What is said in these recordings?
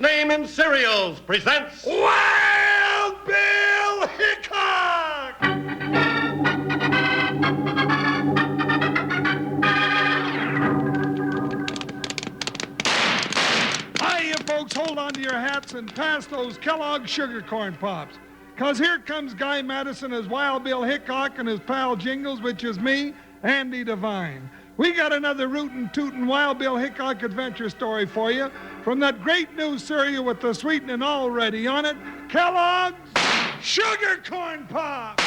name in cereals presents Wild Bill Hickok! Hiya, folks. Hold on to your hats and pass those Kellogg's Sugar Corn Pops. Because here comes Guy Madison as Wild Bill Hickok and his pal Jingles, which is me, Andy Devine. We got another rootin' tootin' Wild Bill Hickok adventure story for you from that great new cereal with the sweetening already on it, Kellogg's Sugar Corn Pops.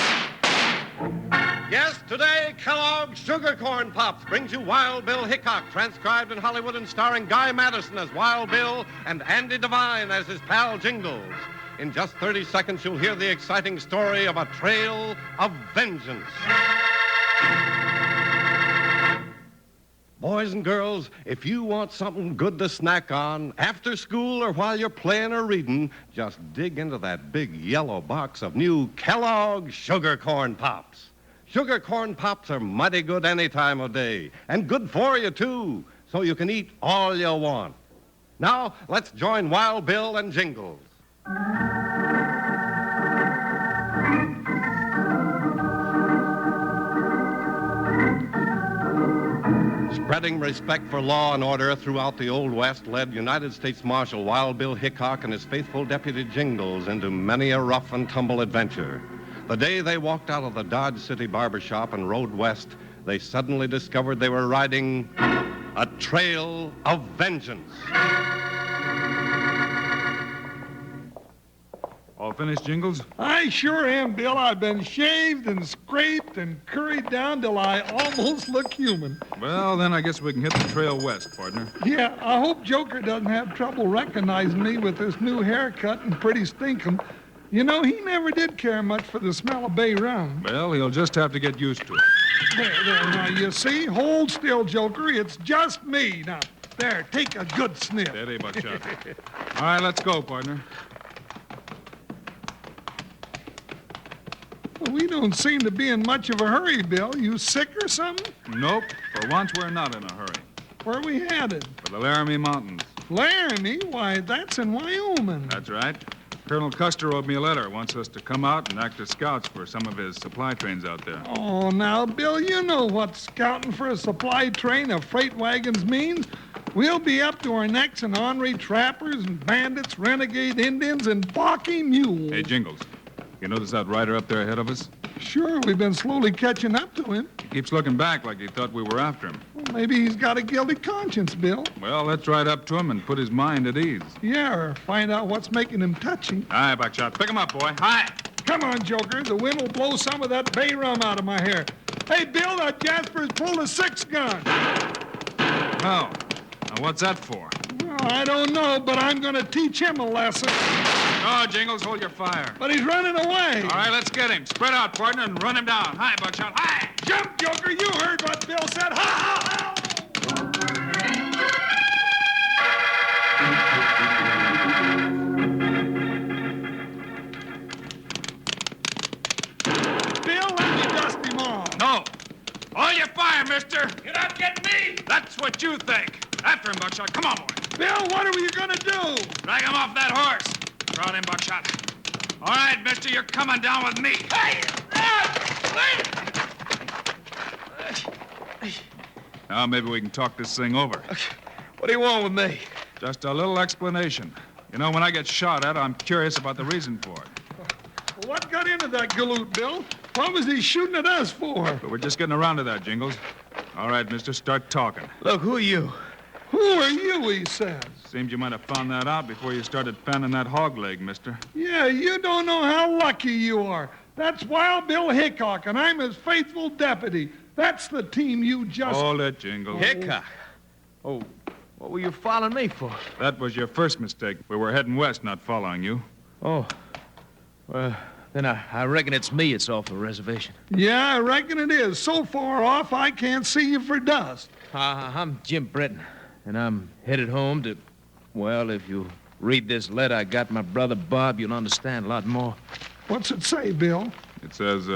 Yes, today, Kellogg's Sugar Corn Pops brings you Wild Bill Hickok, transcribed in Hollywood and starring Guy Madison as Wild Bill and Andy Devine as his pal Jingles. In just 30 seconds, you'll hear the exciting story of a trail of vengeance. Boys and girls, if you want something good to snack on, after school or while you're playing or reading, just dig into that big yellow box of new Kellogg's Sugar Corn Pops. Sugar Corn Pops are mighty good any time of day, and good for you, too, so you can eat all you want. Now, let's join Wild Bill and Jingles. Spreading respect for law and order throughout the Old West led United States Marshal Wild Bill Hickok and his faithful deputy Jingles into many a rough and tumble adventure. The day they walked out of the Dodge City barbershop and rode west, they suddenly discovered they were riding a trail of vengeance. All finished, Jingles? I sure am, Bill. I've been shaved and scraped and curried down till I almost look human. Well, then I guess we can hit the trail west, partner. Yeah, I hope Joker doesn't have trouble recognizing me with this new haircut and pretty stinkum. You know, he never did care much for the smell of bay rum. Well, he'll just have to get used to it. There, now, you see? Hold still, Joker. It's just me. Now, there, take a good sniff. Steady, Buckshot. All right, let's go, partner. Well, we don't seem to be in much of a hurry, Bill. You sick or something? Nope. For once, we're not in a hurry. Where are we headed? For the Laramie Mountains. Laramie? Why, that's in Wyoming. That's right. Colonel Custer wrote me a letter. Wants us to come out and act as scouts for some of his supply trains out there. Oh, now, Bill, you know what scouting for a supply train of freight wagons means. We'll be up to our necks in ornery trappers and bandits, renegade Indians, and balky mules. Hey, Jingles, you notice that rider up there ahead of us? Sure, we've been slowly catching up to him. He keeps looking back like he thought we were after him. Well, maybe he's got a guilty conscience, Bill. Well, let's ride up to him and put his mind at ease. Yeah, or find out what's making him touchy. Hi, Buckshot. Pick him up, boy. Hi. Come on, Joker. The wind will blow some of that bay rum out of my hair. Hey, Bill, that Jasper's pulled a 6-gun. Oh. Now, what's that for? Well, I don't know, but I'm going to teach him a lesson. Oh, Jingles, hold your fire. But he's running away. All right, let's get him. Spread out, partner, and run him down. Hi, Buckshot. Hi! Jump, Joker. You heard what Bill said. Ha, ha, ha! Bill, let me dust him off. No. Hold your fire, mister. You're not getting me. That's what you think. After him, Buckshot. Come on, boy. Bill, what are you going to do? Drag him off that horse. Throw him, Buckshot. All right, mister, you're coming down with me. Hey! Now maybe we can talk this thing over. What do you want with me? Just a little explanation. You know, when I get shot at, I'm curious about the reason for it. What got into that galoot, Bill? What was he shooting at us for? But we're just getting around to that, Jingles. All right, mister, start talking. Look, who are you? Who are you, he says. Seems you might have found that out before you started fanning that hog leg, mister. Yeah, you don't know how lucky you are. That's Wild Bill Hickok, and I'm his faithful deputy. That's the team you just... Hold it, Jingles. Hickok. Oh, what were you following me for? That was your first mistake. We were heading west, not following you. Oh, well, then I reckon it's me it's off the reservation. Yeah, I reckon it is. So far off, I can't see you for dust. I'm Jim Britton, and I'm headed home to... Well, if you read this letter I got my brother Bob, you'll understand a lot more. What's it say, Bill? It says,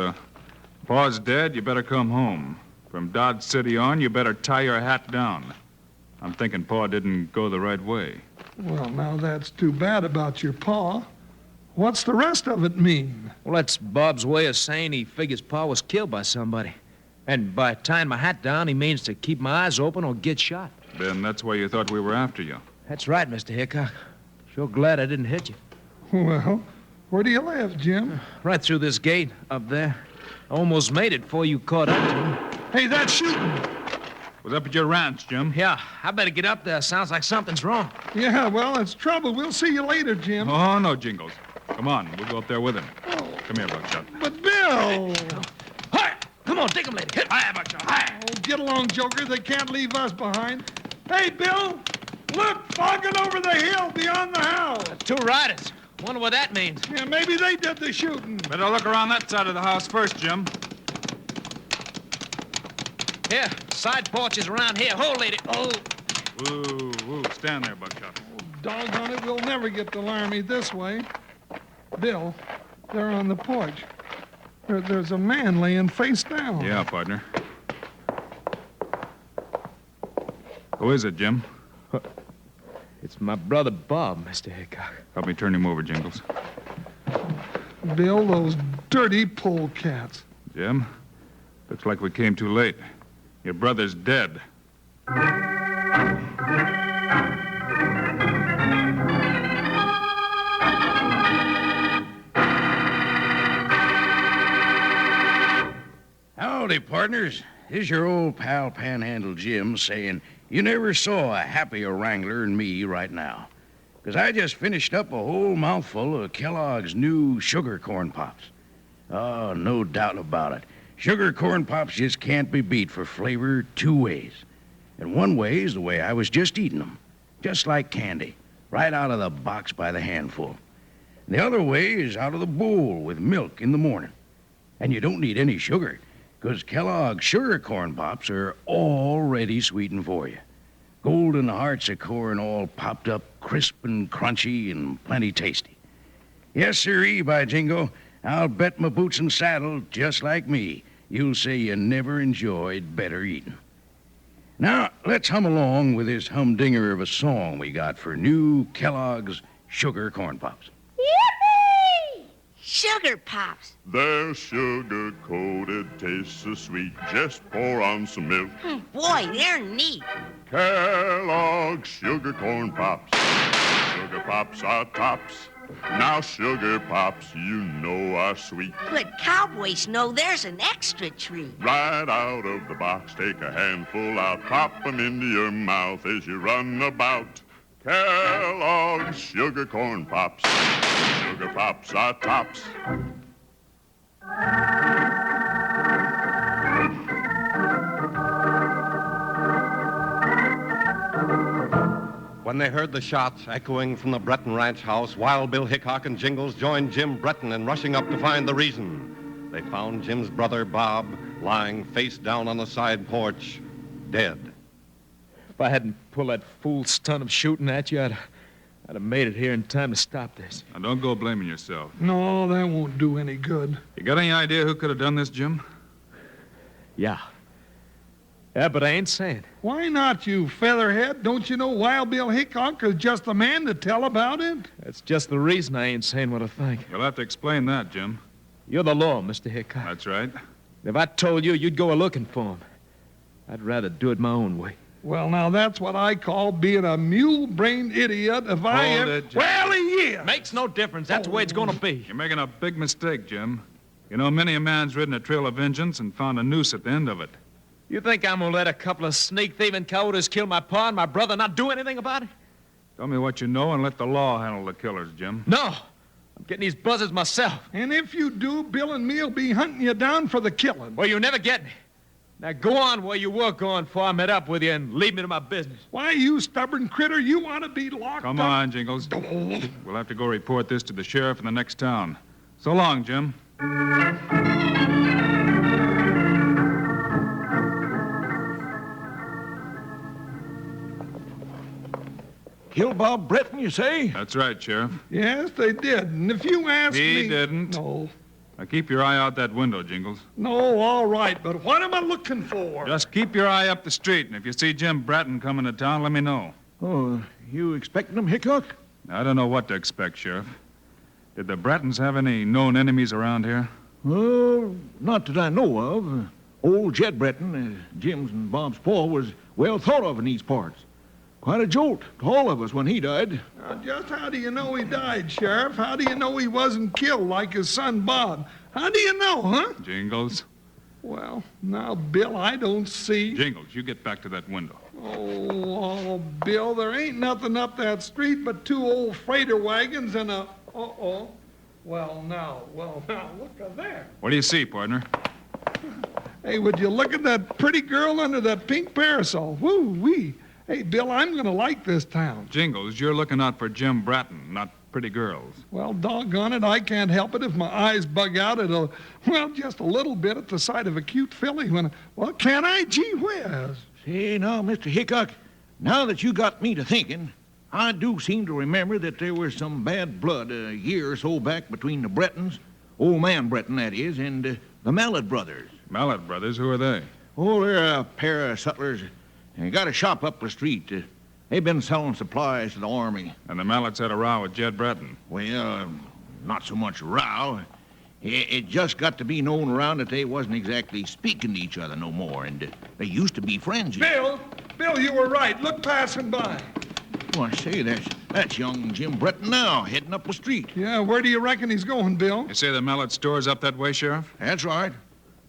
Pa's dead, you better come home. From Dodge City on, you better tie your hat down. I'm thinking Pa didn't go the right way. Well, now that's too bad about your pa. What's the rest of it mean? Well, that's Bob's way of saying he figures Pa was killed by somebody. And by tying my hat down, he means to keep my eyes open or get shot. Ben, that's why you thought we were after you. That's right, Mr. Hickok. Sure glad I didn't hit you. Well, where do you live, Jim? Right through this gate up there. Almost made it before you caught up to me. Hey, that's shooting. Was up at your ranch, Jim. Yeah, I better get up there. Sounds like something's wrong. Yeah, well, it's trouble. We'll see you later, Jim. Oh, no, Jingles. Come on, we'll go up there with him. Come here, Buckshot. But Bill! Hi! Come on, dig him, lady. Hit. Hi, Buckshot. Hi. Oh, get along, Joker. They can't leave us behind. Hey, Bill! Look, fogging over the hill beyond the house. 2 riders. Wonder what that means. Yeah, maybe they did the shooting. Better look around that side of the house first, Jim. Here, side porch is around here. Hold, lady. Oh. Ooh, stand there, Buckshot. Doggone it, we'll never get to Laramie this way. Bill, they're on the porch. There's a man laying face down. Yeah, partner. Who is it, Jim? It's my brother Bob, Mr. Hickok. Help me turn him over, Jingles. Bill, those dirty polecats. Jim, looks like we came too late. Your brother's dead. Howdy, partners. Here's your old pal Panhandle Jim saying you never saw a happier wrangler than me right now. 'Cause I just finished up a whole mouthful of Kellogg's new sugar corn pops. Oh, no doubt about it. Sugar corn pops just can't be beat for flavor 2 ways. And one way is the way I was just eating them. Just like candy. Right out of the box by the handful. And the other way is out of the bowl with milk in the morning. And you don't need any sugar. 'Cause Kellogg's sugar corn pops are already sweetened for you. Golden hearts of corn all popped up, crisp and crunchy and plenty tasty. Yes, sirree, by jingo. I'll bet my boots and saddle, just like me, you'll say you never enjoyed better eating. Now, let's hum along with this humdinger of a song we got for new Kellogg's sugar corn pops. Yippee! Sugar Pops. They're sugar-coated, taste so sweet. Just pour on some milk. Boy, they're neat. Kellogg's Sugar Corn Pops. Sugar Pops are tops. Now Sugar Pops, you know, are sweet. But cowboys know there's an extra treat. Right out of the box, take a handful out. Pop 'em into your mouth as you run about. Kellogg's Sugar Corn Pops. Sugar Pops are tops. When they heard the shots echoing from the Breton ranch house, Wild Bill Hickok and Jingles joined Jim Breton in rushing up to find the reason. They found Jim's brother, Bob, lying face down on the side porch, dead. If I hadn't pulled that fool stunt of shooting at you, I'd have made it here in time to stop this. Now, don't go blaming yourself. No, that won't do any good. You got any idea who could have done this, Jim? Yeah. Yeah, but I ain't saying. Why not, you featherhead? Don't you know Wild Bill Hickok is just the man to tell about it? That's just the reason I ain't saying what I think. You'll have to explain that, Jim. You're the law, Mr. Hickok. That's right. If I told you, you'd go a-looking for him. I'd rather do it my own way. Well, now, that's what I call being a mule-brained idiot if I Hold ever... it, Jim. Well, he is. Makes no difference. That's the way it's gonna be. You're making a big mistake, Jim. You know, many a man's ridden a trail of vengeance and found a noose at the end of it. You think I'm gonna let a couple of sneak-thieving coyotes kill my pa and my brother and not do anything about it? Tell me what you know and let the law handle the killers, Jim. No. I'm getting these buzzards myself. And if you do, Bill and me'll be hunting you down for the killing. Well, you never get me. Now go on where you were going before I met up with you and leave me to my business. Why, you stubborn critter, you want to be locked Come up? on, Jingles. We'll have to go report this to the sheriff in the next town. So long, Jim. Kill Bob Breton, you say? That's right, Sheriff. Yes, they did. And if you ask me... He didn't. No. Now keep your eye out that window, Jingles. No, all right, but what am I looking for? Just keep your eye up the street, and if you see Jim Bratton coming to town, let me know. Oh, You expecting them, Hickok? I don't know what to expect, Sheriff. Did the Brettons have any known enemies around here? Oh, not that I know of. Old Jed Breton, Jim's and Bob's pa, was well thought of in these parts. Quite a jolt to all of us when he died. Just how do you know he died, Sheriff? How do you know he wasn't killed like his son Bob? How do you know, huh? Jingles? Well, now, Bill, I don't see. Jingles, you get back to that window. Oh, Bill, there ain't nothing up that street but two old freighter wagons and a... Uh-oh. Well, now, look at there. What do you see, partner? Hey, would you look at that pretty girl under that pink parasol? Woo-wee. Hey, Bill, I'm going to like this town. Jingles, you're looking out for Jim Bratton, not pretty girls. Well, doggone it, I can't help it if my eyes bug out at just a little bit at the sight of a cute filly well, can I? Gee whiz. See, now, Mr. Hickok, now that you got me to thinking, I do seem to remember that there was some bad blood a year or so back between the Brettons, old man Breton, that is, and the Mallet brothers. Mallet brothers, who are they? Oh, they're a pair of sutlers. They got a shop up the street. They've been selling supplies to the army. And the Mallets had a row with Jed Breton. Well, not so much a row. It just got to be known around that they wasn't exactly speaking to each other no more, and they used to be friends. Bill, you were right. Look passing by. Oh, I say, that's young Jim Breton now, heading up the street. Yeah, where do you reckon he's going, Bill? You say the Mallet store's up that way, Sheriff? That's right.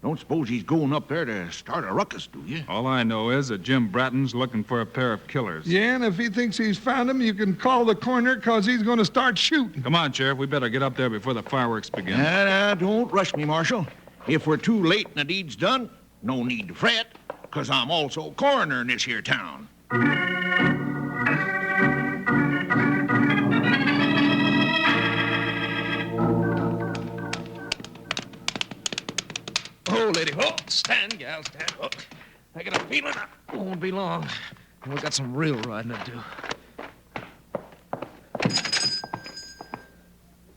Don't suppose he's going up there to start a ruckus, do you? All I know is that Jim Bratton's looking for a pair of killers. Yeah, and if he thinks he's found him, you can call the coroner, because he's going to start shooting. Come on, Sheriff. We better get up there before the fireworks begin. Don't rush me, Marshal. If we're too late and the deed's done, no need to fret, because I'm also coroner in this here town. Oh, lady. Oh, stand, gal, stand. Oh, I got a feeling I won't be long. We got some real riding to do.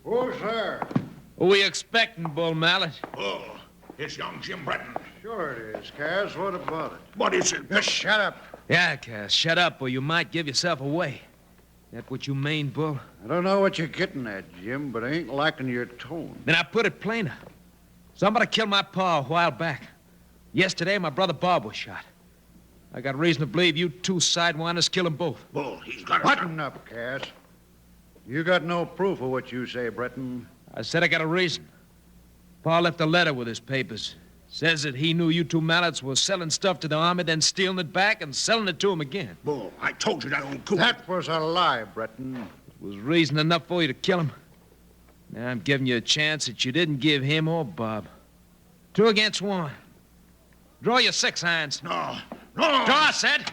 Who's there? Who we expecting, Bull Mallet? Oh, it's young Jim Breton. Sure it is, Cass. What about it? What is it? Just shut up. Yeah, Cass, shut up or you might give yourself away. That what you mean, Bull? I don't know what you're getting at, Jim, but I ain't liking your tone. Then I put it plainer. Somebody killed my pa a while back. Yesterday, my brother Bob was shot. I got reason to believe you two sidewinders killed them both. Bull, he's got a... Button up, Cass. You got no proof of what you say, Breton. I said I got a reason. Pa left a letter with his papers. Says that he knew you two mallets were selling stuff to the army, then stealing it back and selling it to him again. Bull, I told you that old coot. That was a lie, Breton. It was reason enough for you to kill him. Now I'm giving you a chance that you didn't give him or Bob. 2 against 1. Draw your 6 irons. No. Draw, I said.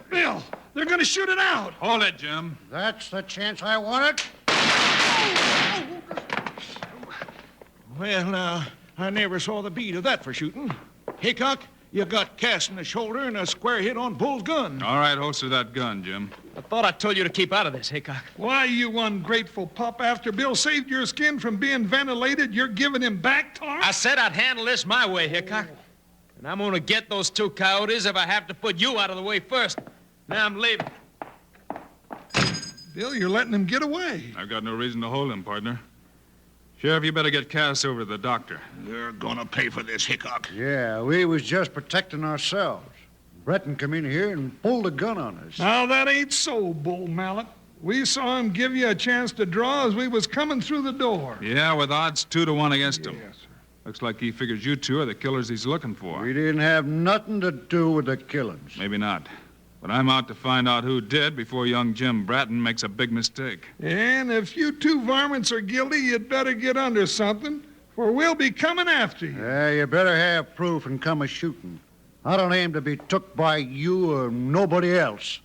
Bill, they're going to shoot it out. Hold it, Jim. That's the chance I wanted. Well, now, I never saw the beat of that for shooting. Hickok, you got Cass in the shoulder and a square hit on Bull's gun. All right, holster that gun, Jim. I thought I told you to keep out of this, Hickok. Why, you ungrateful pup, after Bill saved your skin from being ventilated, you're giving him back, Tar? I said I'd handle this my way, Hickok. And I'm going to get those 2 coyotes if I have to put you out of the way first. Now I'm leaving. Bill, you're letting him get away. I've got no reason to hold him, partner. Sheriff, you better get Cass over to the doctor. You're gonna pay for this, Hickok. Yeah, we was just protecting ourselves. Breton come in here and pulled a gun on us. Now, that ain't so, Bull Mallet. We saw him give you a chance to draw as we was coming through the door. Yeah, with odds 2 to 1 against him. Yes, sir. Looks like he figures you two are the killers he's looking for. We didn't have nothing to do with the killings. Maybe not. But I'm out to find out who did before young Jim Bratton makes a big mistake. And if you 2 varmints are guilty, you'd better get under something, for we'll be coming after you. Yeah, you better have proof and come a-shooting. I don't aim to be took by you or nobody else.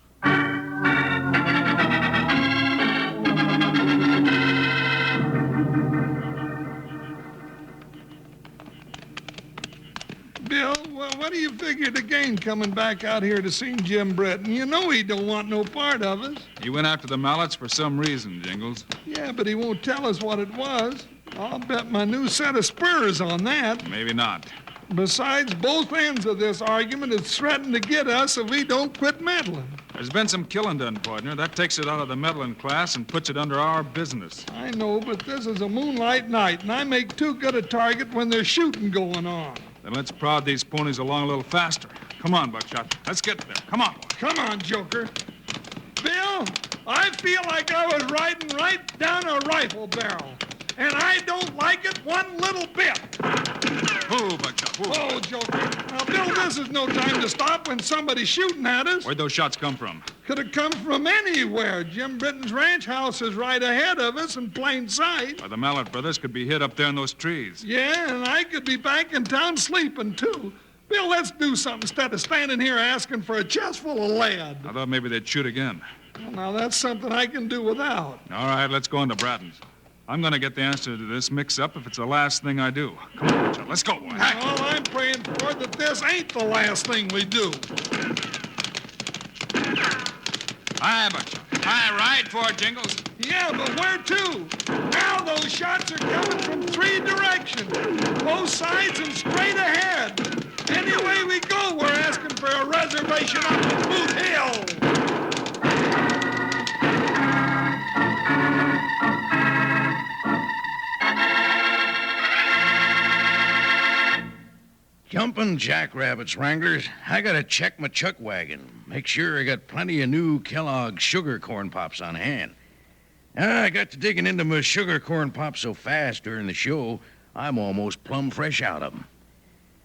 Bill, well, what do you figure to gain coming back out here to see Jim Breton? You know he don't want no part of us. He went after the Mallets for some reason, Jingles. Yeah, but he won't tell us what it was. I'll bet my new set of spurs on that. Maybe not. Besides, both ends of this argument is threatening to get us if we don't quit meddling. There's been some killing done, partner. That takes it out of the meddling class and puts it under our business. I know, but this is a moonlight night, and I make too good a target when there's shooting going on. Then let's prod these ponies along a little faster. Come on, Buckshot. Let's get there. Come on, boy. Come on, Joker. Bill, I feel like I was riding right down a rifle barrel, and I don't like it one little bit. Whoa, Buckshot. Whoa. Oh, Joker. Now, Bill, this is no time to stop when somebody's shooting at us. Where'd those shots come from? Could have come from anywhere. Jim Britton's ranch house is right ahead of us in plain sight. Why, the Mallet brothers could be hid up there in those trees. Yeah, and I could be back in town sleeping, too. Bill, let's do something instead of standing here asking for a chest full of lead. I thought maybe they'd shoot again. Well, now, that's something I can do without. All right, let's go into Bratton's. I'm going to get the answer to this mix-up if it's the last thing I do. Come on, Buckshot. Let's go, boy. All I'm praying for that this ain't the last thing we do. Aye, Buckshot. Aye, ride for it, Jingles. Yeah, but where to? Now those shots are coming from 3 directions. Both sides and straight ahead. Any way we go, we're asking for a reservation up at Boot Hill. Jumping jackrabbits, Wranglers. I gotta check my chuck wagon. Make sure I got plenty of new Kellogg's sugar corn pops on hand. I got to digging into my sugar corn pops so fast during the show, I'm almost plumb fresh out of them.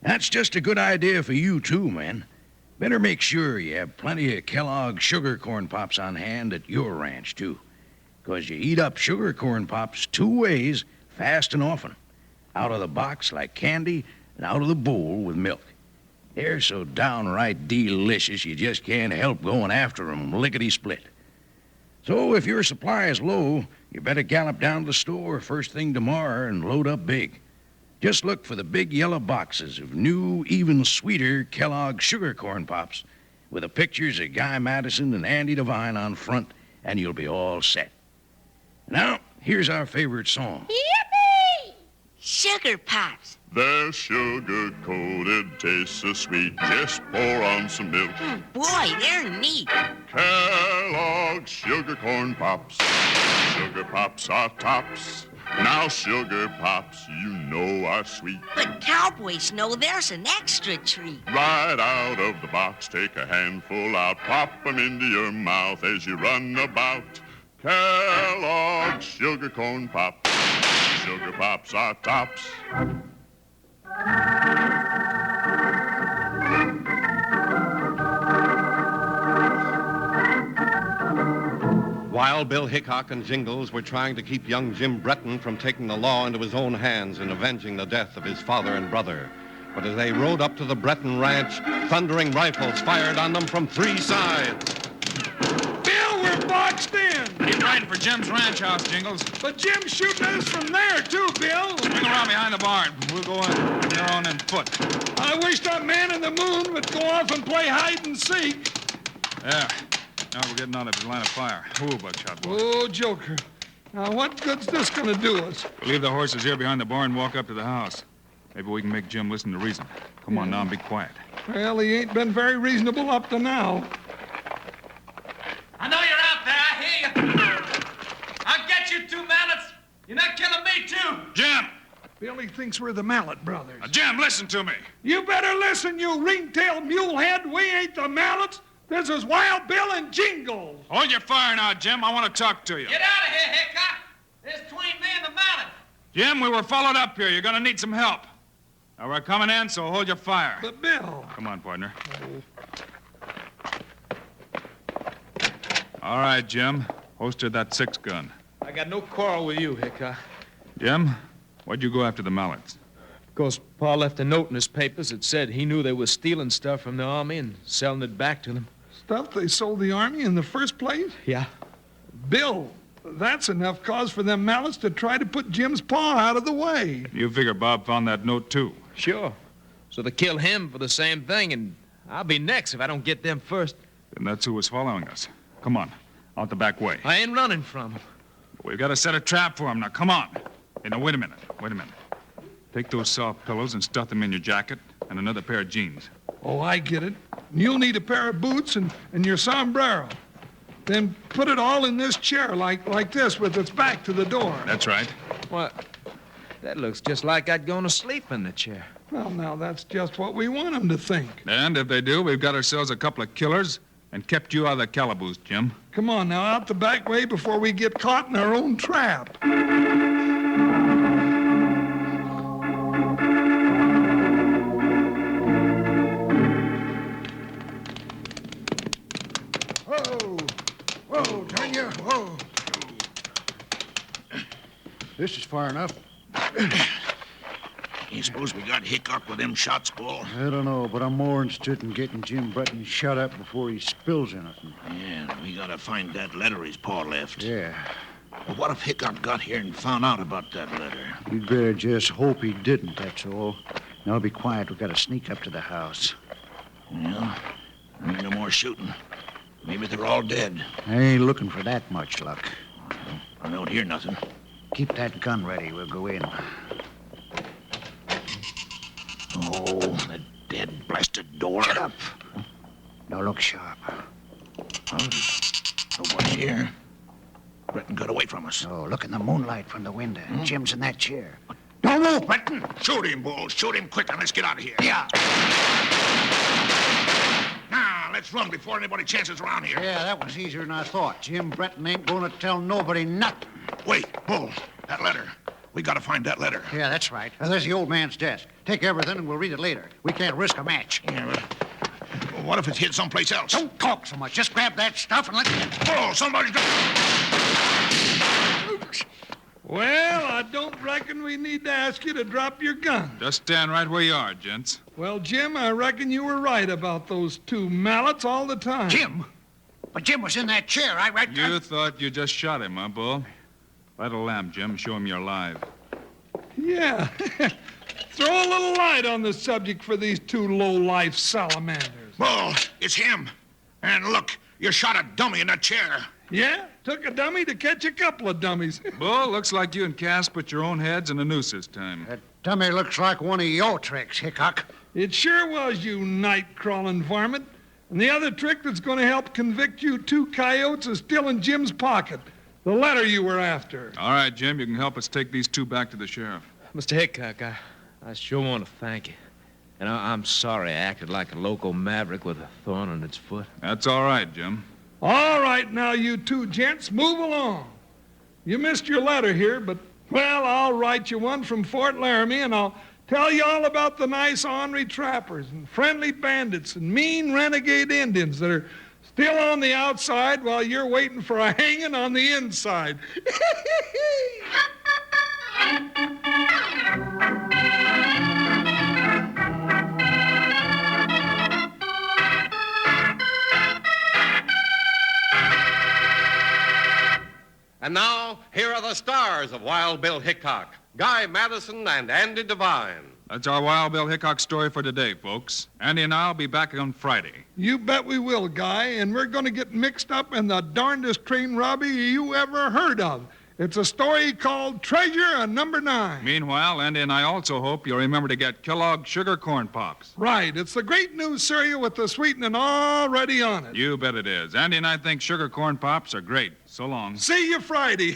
That's just a good idea for you, too, man. Better make sure you have plenty of Kellogg's sugar corn pops on hand at your ranch, too. 'Cause you eat up sugar corn pops 2 ways, fast and often. Out of the box like candy, and out of the bowl with milk. They're so downright delicious you just can't help going after them lickety-split. So if your supply is low, you better gallop down to the store first thing tomorrow and load up big. Just look for the big yellow boxes of new, even sweeter Kellogg's sugar corn pops with the pictures of Guy Madison and Andy Devine on front, and you'll be all set. Now, here's our favorite song. Yippee! Sugar Pops. They're sugar-coated, taste so sweet. Just pour on some milk. Boy, they're neat. Kellogg's Sugar Corn Pops. Sugar Pops are tops. Now Sugar Pops, you know are sweet. But cowboys know there's an extra treat. Right out of the box, take a handful out. Pop 'em into your mouth as you run about. Kellogg's Sugar Corn Pops. Sugar Pops are tops. Wild Bill Hickok and Jingles were trying to keep young Jim Bretton from taking the law into his own hands and avenging the death of his father and brother. But as they rode up to the Bretton ranch, thundering rifles fired on them from 3 sides. Bill, we're boxed in. Keep riding for Jim's ranch house, Jingles. But Jim's shooting at us from there, too, Bill. Swing around behind the barn. We'll go on there on foot. I wish that man in the moon would go off and play hide and seek. There. Now we're getting out of his line of fire. Ooh, Buckshot, boy. Oh, Joker. Now, what good's this going to do us? We'll leave the horses here behind the barn and walk up to the house. Maybe we can make Jim listen to reason. Come on now and be quiet. Well, he ain't been very reasonable up to now. I know you're out there. I hear you. I'll get you 2 mallets. You're not killing me, too. Jim! Billy thinks we're the Mallet brothers. Now, Jim, listen to me. You better listen, you ring-tailed mulehead. We ain't the Mallets. This is Wild Bill and Jingles. Hold your fire now, Jim. I want to talk to you. Get out of here, Hickok. It's between me and the mallet. Jim, we were followed up here. You're going to need some help. Now, we're coming in, so hold your fire. But, Bill... Come on, partner. All right, Jim. Holster that 6-gun. I got no quarrel with you, Hickok. Jim, why'd you go after the Mallets? Because Pa left a note in his papers that said he knew they were stealing stuff from the Army and selling it back to them. Stuff they sold the Army in the first place? Yeah. Bill, that's enough cause for them Mallets to try to put Jim's paw out of the way. You figure Bob found that note, too. Sure. So they kill him for the same thing, and I'll be next if I don't get them first. And that's who was following us. Come on, out the back way. I ain't running from them. We've got to set a trap for him. Now, come on. Hey, now, wait a minute. Take those soft pillows and stuff them in your jacket and another pair of jeans. Oh, I get it. You'll need a pair of boots and your sombrero. Then put it all in this chair like this with its back to the door. That's right. What? That looks just like I'd gone to sleep in the chair. Well, now, that's just what we want them to think. And if they do, we've got ourselves a couple of killers and kept you out of the calaboose, Jim. Come on now, out the back way before we get caught in our own trap. Whoa, turn you. Whoa. This is far enough. You suppose we got Hickok with them shots, Bull? I don't know, but I'm more interested in getting Jim Breton shut up before he spills anything. Yeah, we gotta find that letter his paw left. Yeah. Well, what if Hickok got here and found out about that letter? You'd better just hope he didn't, that's all. Now be quiet. We gotta sneak up to the house. Yeah, ain't no more shooting. Maybe they're all dead. I ain't looking for that much luck. I don't hear nothing. Keep that gun ready. We'll go in. Oh, that dead blasted door. Shut up. Now look sharp. Nobody's here. Breton got away from us. Oh, look in the moonlight from the window. Jim's in that chair. Don't move, Breton. Shoot him, Bull. Shoot him quick and let's get out of here. Yeah. Now, let's run before anybody chances around here. Yeah, that was easier than I thought. Jim Breton ain't gonna tell nobody nothing. Wait, Bull. That letter. We gotta find that letter. Yeah, that's right. There's the old man's desk. Take everything and we'll read it later. We can't risk a match. Yeah, but what if it's hid someplace else? Don't talk so much. Just grab that stuff and let's get... Bull, somebody's... Well, I don't reckon we need to ask you to drop your gun. Just stand right where you are, gents. Well, Jim, I reckon you were right about those two mallets all the time. Jim! But Jim was in that chair. You thought you just shot him, huh, Bull? Light a lamp, Jim. Show him you're alive. Yeah. Throw a little light on the subject for these two low-life salamanders. Bull, it's him. And look, you shot a dummy in that chair. Yeah? Took a dummy to catch a couple of dummies. Bull, looks like you and Cass put your own heads in a noose this time. That dummy looks like one of your tricks, Hickok. It sure was, you night-crawling varmint. And the other trick that's going to help convict you two coyotes is still in Jim's pocket. The letter you were after. All right, Jim, you can help us take these two back to the sheriff. Mr. Hickok, I sure want to thank you. And I'm sorry I acted like a local maverick with a thorn on its foot. That's all right, Jim. All right, now, you two gents, move along. You missed your letter here, but, well, I'll write you one from Fort Laramie, and I'll tell you all about the nice ornery trappers and friendly bandits and mean renegade Indians that are still on the outside while you're waiting for a hanging on the inside. And now, here are the stars of Wild Bill Hickok, Guy Madison and Andy Devine. That's our Wild Bill Hickok story for today, folks. Andy and I'll be back on Friday. You bet we will, Guy, and we're going to get mixed up in the darndest train robbery you ever heard of. It's a story called Treasure on Number 9. Meanwhile, Andy and I also hope you'll remember to get Kellogg's Sugar Corn Pops. Right. It's the great new cereal with the sweetening already on it. You bet it is. Andy and I think Sugar Corn Pops are great. So long. See you Friday.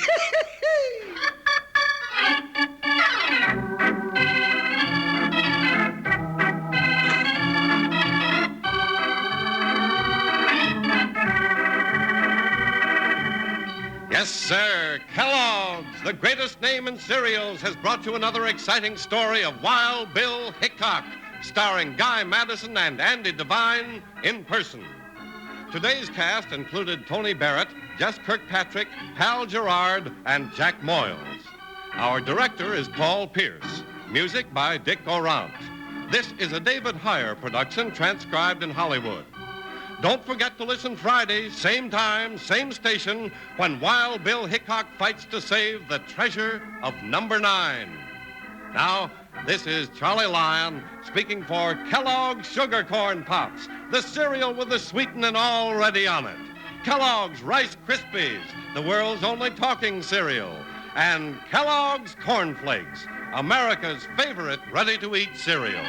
Yes, sir. Kellogg's, the greatest name in cereals, has brought you another exciting story of Wild Bill Hickok, starring Guy Madison and Andy Devine in person. Today's cast included Tony Barrett, Jess Kirkpatrick, Hal Gerard, and Jack Moyles. Our director is Paul Pierce. Music by Dick Orant. This is a David Heyer production transcribed in Hollywood. Don't forget to listen Friday, same time, same station, when Wild Bill Hickok fights to save the treasure of Number 9. Now, this is Charlie Lyon speaking for Kellogg's Sugar Corn Pops, the cereal with the sweetening already on it. Kellogg's Rice Krispies, the world's only talking cereal. And Kellogg's Corn Flakes, America's favorite ready-to-eat cereal.